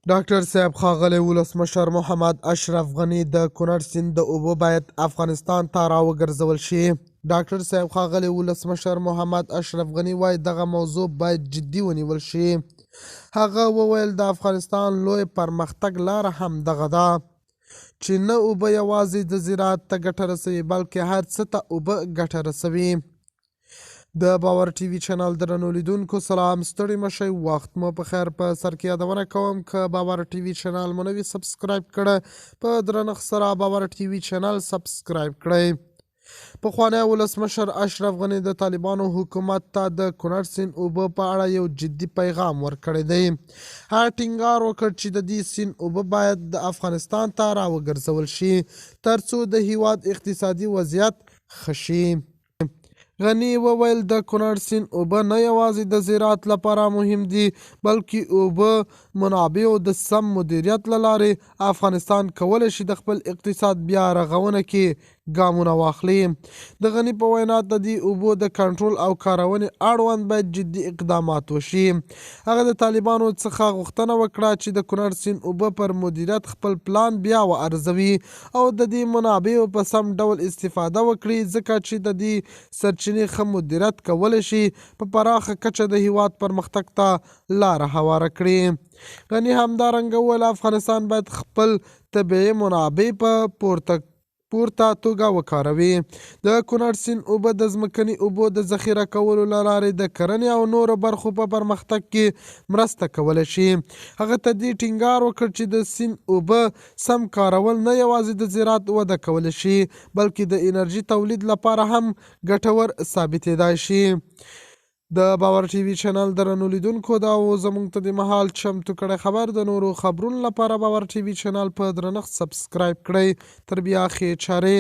ډاکټر صاحب ښاغلی ولسمشر محمد اشرف غني د کونړ سیند د اوبو باید افغانستان ته راوګرځول شي. ډاکټر صاحب ښاغلی ولسمشر محمد اشرف غني وایي دغه موضوع باید جدي ونیول شي. هغه وویل د افغانستان لوی پرمختګ لاره هم دغه ده چې نه اوبه یوازې د زراعت ته ګټه رسوي بلکې هر څه ته اوبه ګټه رسوي. د باور ټي وي چینل درنو لیدونکو سلام، ستړي مشئ، وخت مو په خیر. په سر کې یادونه کوم که باور ټي وي چینل مو نوي سبسکرایب کړه په درنښت سره باور ټي وي چینل سبسکرایب کړئ. پخوانی ولسمشر اشرف غني د طالبانو حکومت ته د کونړ سیند اوبه په اړه یو جدي پیغام ورکړی دی. هغه ټینګار وکړ چې د دې سیند اوبه باید د افغانستان ته راوګرځول شي ترڅو د هیواد اقتصادي وضعیت ښه شي. غني وویل د کونړ سیند اوبه نه یوازې د زراعت لپاره مهم دي بلکې اوبه منابعو د سم مدیریت له لارې افغانستان کولی شي د خپل اقتصاد بیا رغونه کې ګامونه واخلي. د غني په وینا د دې اوبو د کنټرول او کارونې اړوند باید جدي اقدامات وشي. هغه د طالبانو څخه غوښتنه وکړه چې د کونړ سیند اوبه پر مدیریت خپل پلان بیا وارزوي او د دې منابعو په سم ډول استفاده وکړي ځکه چې د دې سرچینې ښه مدیریت کولی شي په پراخه کچه د هیواد پرمختګ ته لاره هواره کړي. غني همدارنګه وویل افغانستان باید خپل طبیعي منابع په پورته توګه وکاروي. د کونړ سیند اوبه د ځمکني اوبو د ذخیره کولو له لارې د کرنې او نورو برخو په پرمختګ کې مرسته کولی شي. هغه ته دې ټینګار وکړ چې د سیند اوبه سم کارول نه یوازې د زراعت وده کولی شي بلکې د انرژي تولید لپاره هم ګټور ثابتېدای شي. د باور ټي وي چینل درنو لیدونکو دا و زموږ ته د مهال چمتو کړی خبر. د نورو خبرونو لپاره باور ټي وي چینل په درنښت سبسکرایب کړئ. تر بیا ښې چارې.